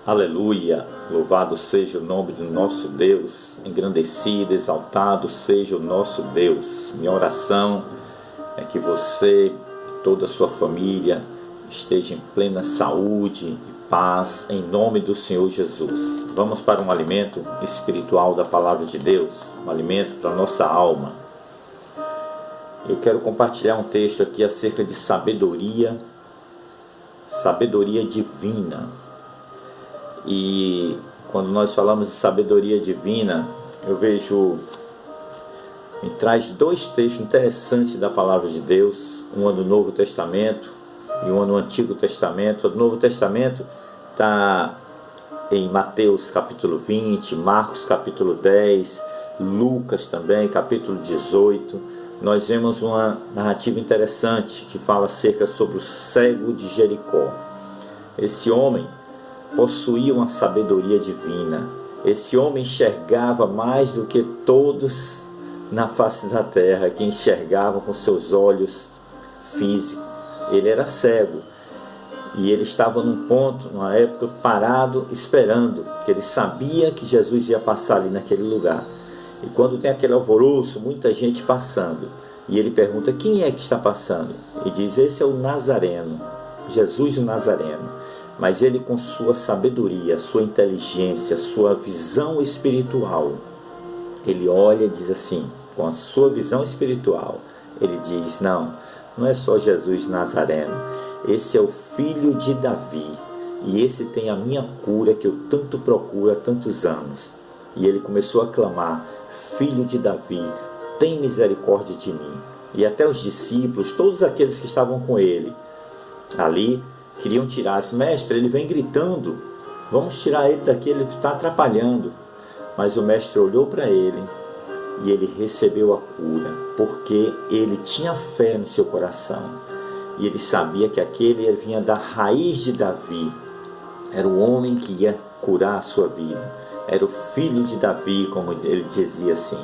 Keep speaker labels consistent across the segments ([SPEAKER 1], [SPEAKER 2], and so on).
[SPEAKER 1] Aleluia! Louvado seja o nome do nosso Deus, engrandecido, exaltado seja o nosso Deus. Minha oração é que você e toda a sua família esteja em plena saúde e paz, em nome do Senhor Jesus. Vamos para um alimento espiritual da palavra de Deus, um alimento para a nossa alma. Eu quero compartilhar um texto aqui acerca de sabedoria divina. E quando nós falamos de sabedoria divina, eu vejo, me traz dois textos interessantes da palavra de Deus, um no Novo Testamento e um no Antigo Testamento. O Novo Testamento está em Mateus capítulo 20, Marcos capítulo 10, Lucas também, capítulo 18. Nós vemos uma narrativa interessante que fala acerca sobre o cego de Jericó. Esse homem possuía uma sabedoria divina. Esse homem enxergava mais do que todos na face da terra, que enxergavam com seus olhos físicos. Ele era cego e ele estava num ponto, numa época, parado, esperando, porque ele sabia que Jesus ia passar ali naquele lugar. E quando tem aquele alvoroço, muita gente passando, e ele pergunta: quem é que está passando? E diz: esse é o Nazareno, Jesus o Nazareno. Mas ele, com sua sabedoria, sua inteligência, sua visão espiritual, ele olha e diz assim, com a sua visão espiritual, ele diz: não é só Jesus Nazareno, esse é o filho de Davi, e esse tem a minha cura que eu tanto procuro há tantos anos. E ele começou a clamar: filho de Davi, tem misericórdia de mim. E até os discípulos, todos aqueles que estavam com ele ali, queriam tirar esse mestre, ele vem gritando, vamos tirar ele daqui, ele está atrapalhando. Mas o mestre olhou para ele e ele recebeu a cura, porque ele tinha fé no seu coração. E ele sabia que aquele vinha da raiz de Davi, era o homem que ia curar a sua vida, era o filho de Davi, como ele dizia assim.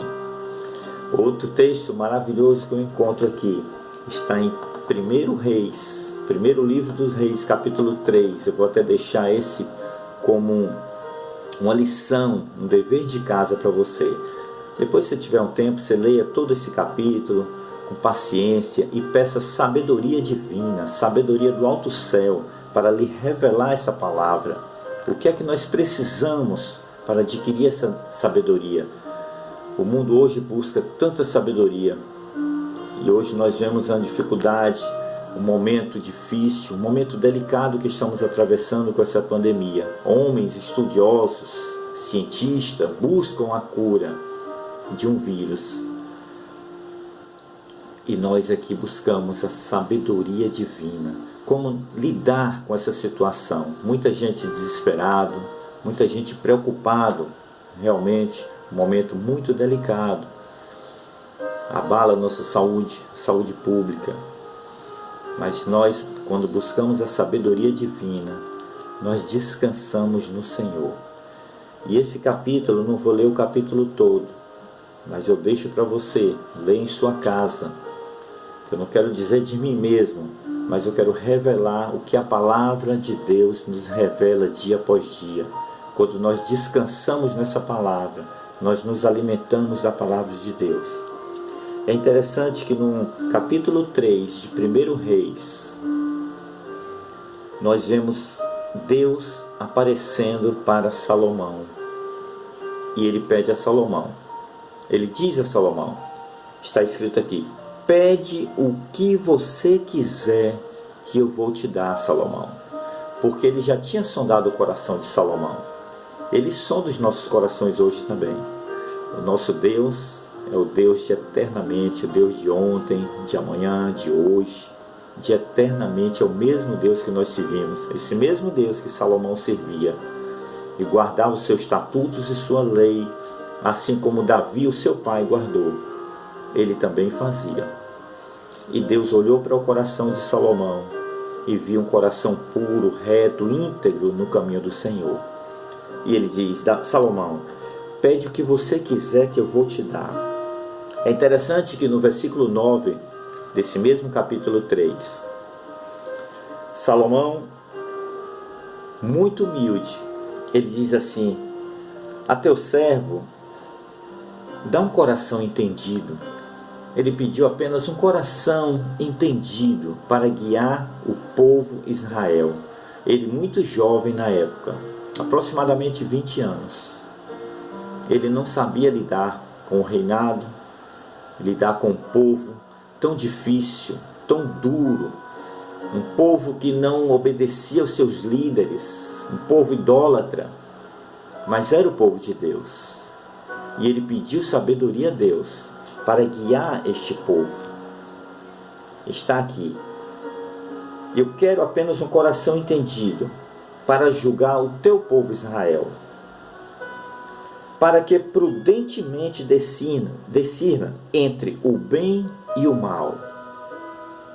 [SPEAKER 1] Outro texto maravilhoso que eu encontro aqui está em 1 Reis, primeiro livro dos Reis, capítulo 3. Eu vou até deixar esse como uma lição, um dever de casa para você. Depois, se tiver um tempo, você leia todo esse capítulo com paciência e peça sabedoria divina, sabedoria do alto céu, para lhe revelar essa palavra. O que é que nós precisamos para adquirir essa sabedoria? O mundo hoje busca tanta sabedoria, e hoje nós vemos a dificuldade, um momento difícil, um momento delicado que estamos atravessando com essa pandemia. Homens estudiosos, cientistas, buscam a cura de um vírus. E nós aqui buscamos a sabedoria divina. Como lidar com essa situação? Muita gente desesperada, muita gente preocupada. Realmente, um momento muito delicado. Abala a nossa saúde pública. Mas nós, quando buscamos a sabedoria divina, nós descansamos no Senhor. E esse capítulo, não vou ler o capítulo todo, mas eu deixo para você ler em sua casa. Eu não quero dizer de mim mesmo, mas eu quero revelar o que a palavra de Deus nos revela dia após dia. Quando nós descansamos nessa palavra, nós nos alimentamos da palavra de Deus. É interessante que no capítulo 3 de 1 Reis, nós vemos Deus aparecendo para Salomão. E ele pede a Salomão, ele diz a Salomão, está escrito aqui: pede o que você quiser que eu vou te dar, Salomão. Porque ele já tinha sondado o coração de Salomão. Ele sonda os nossos corações hoje também. O nosso Deus é o Deus de eternamente, o Deus de ontem, de amanhã, de hoje, de eternamente. É o mesmo Deus que nós servimos, esse mesmo Deus que Salomão servia e guardava os seus estatutos e sua lei, assim como Davi, o seu pai, guardou. Ele também fazia. E Deus olhou para o coração de Salomão e viu um coração puro, reto, íntegro no caminho do Senhor. E ele diz: Salomão, pede o que você quiser que eu vou te dar. É interessante que no versículo 9 desse mesmo capítulo 3, Salomão, muito humilde, ele diz assim: a teu servo dá um coração entendido. Ele pediu apenas um coração entendido para guiar o povo Israel. Ele muito jovem na época, aproximadamente 20 anos. Ele não sabia lidar com o reinado, lidar com um povo tão difícil, tão duro, um povo que não obedecia aos seus líderes, um povo idólatra, mas era o povo de Deus. E ele pediu sabedoria a Deus para guiar este povo. Está aqui. Eu quero apenas um coração entendido para julgar o teu povo Israel, para que prudentemente discirna entre o bem e o mal.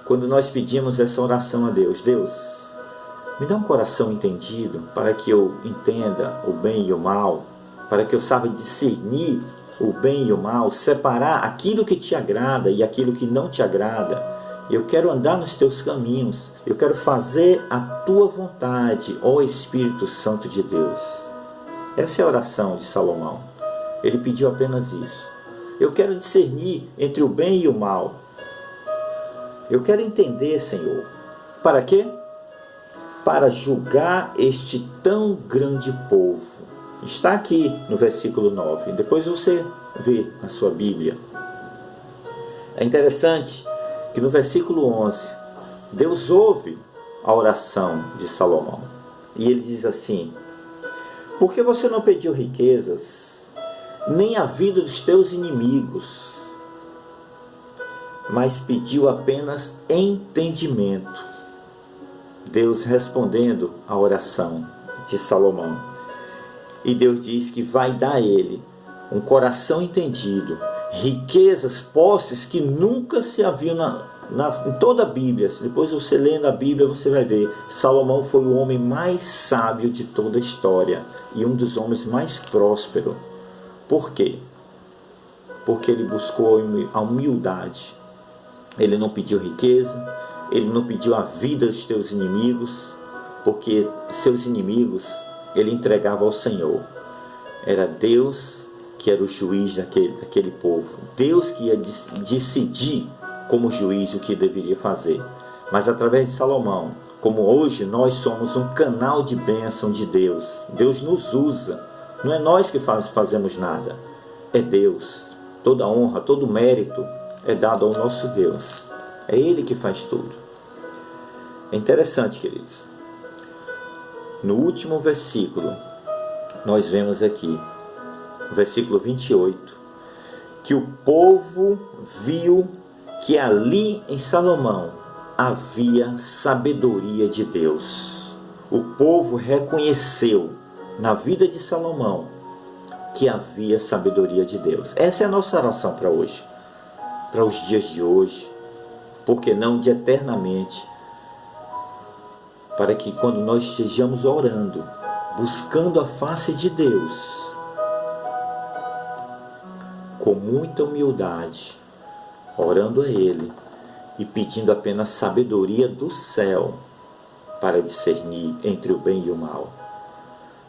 [SPEAKER 1] Quando nós pedimos essa oração a Deus, Deus, me dá um coração entendido para que eu entenda o bem e o mal, para que eu saiba discernir o bem e o mal, separar aquilo que te agrada e aquilo que não te agrada. Eu quero andar nos teus caminhos, eu quero fazer a tua vontade, ó Espírito Santo de Deus. Essa é a oração de Salomão. Ele pediu apenas isso. Eu quero discernir entre o bem e o mal. Eu quero entender, Senhor. Para quê? Para julgar este tão grande povo. Está aqui no versículo 9. Depois você vê na sua Bíblia. É interessante que no versículo 11, Deus ouve a oração de Salomão. E ele diz assim: por que você não pediu riquezas, nem a vida dos teus inimigos, mas pediu apenas entendimento? Deus respondendo à oração de Salomão. E Deus diz que vai dar a ele um coração entendido, riquezas, posses que nunca se haviam em toda a Bíblia. Depois você lendo a Bíblia, você vai ver. Salomão foi o homem mais sábio de toda a história e um dos homens mais prósperos. Por quê? Porque ele buscou a humildade. Ele não pediu riqueza, ele não pediu a vida dos teus inimigos, porque seus inimigos ele entregava ao Senhor. Era Deus que era o juiz daquele povo. Deus que ia decidir como juiz o que deveria fazer. Mas através de Salomão, como hoje nós somos um canal de bênção de Deus, Deus nos usa. Não é nós que fazemos nada, é Deus. Toda honra, todo mérito é dado ao nosso Deus. É Ele que faz tudo. É interessante, queridos. No último versículo, nós vemos aqui, versículo 28, que o povo viu que ali em Salomão havia sabedoria de Deus. O povo reconheceu na vida de Salomão que havia sabedoria de Deus. Essa é a nossa oração para hoje, para os dias de hoje, porque não de eternamente, para que quando nós estejamos orando, buscando a face de Deus, com muita humildade, orando a Ele e pedindo apenas sabedoria do céu para discernir entre o bem e o mal,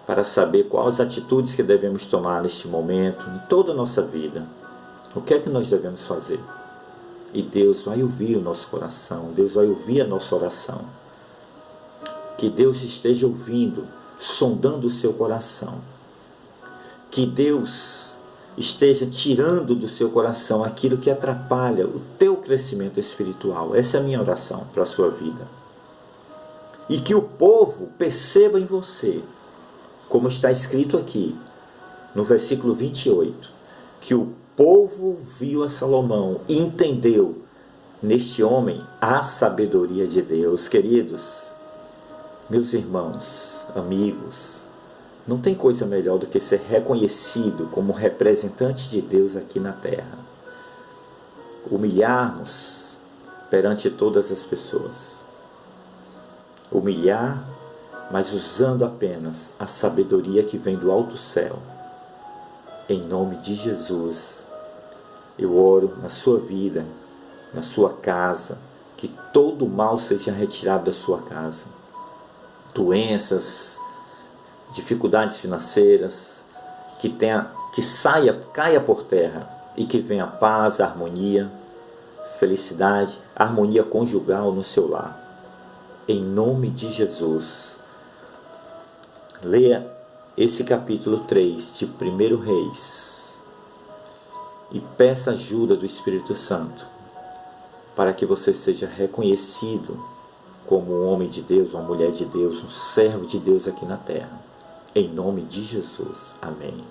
[SPEAKER 1] para saber quais atitudes que devemos tomar neste momento, em toda a nossa vida, o que é que nós devemos fazer. E Deus vai ouvir o nosso coração, Deus vai ouvir a nossa oração. Que Deus esteja ouvindo, sondando o seu coração. Que Deus esteja tirando do seu coração aquilo que atrapalha o teu crescimento espiritual. Essa é a minha oração para a sua vida. E que o povo perceba em você, como está escrito aqui, no versículo 28, que o povo viu a Salomão e entendeu neste homem a sabedoria de Deus. Queridos, meus irmãos, amigos, não tem coisa melhor do que ser reconhecido como representante de Deus aqui na terra. Humilharmos perante todas as pessoas. Humilhar, mas usando apenas a sabedoria que vem do alto céu. Em nome de Jesus, eu oro na sua vida, na sua casa, que todo mal seja retirado da sua casa. Doenças, dificuldades financeiras, caia por terra e que venha paz, harmonia, felicidade, harmonia conjugal no seu lar. Em nome de Jesus. Leia esse capítulo 3 de 1 Reis e peça ajuda do Espírito Santo para que você seja reconhecido como um homem de Deus, uma mulher de Deus, um servo de Deus aqui na terra. Em nome de Jesus. Amém.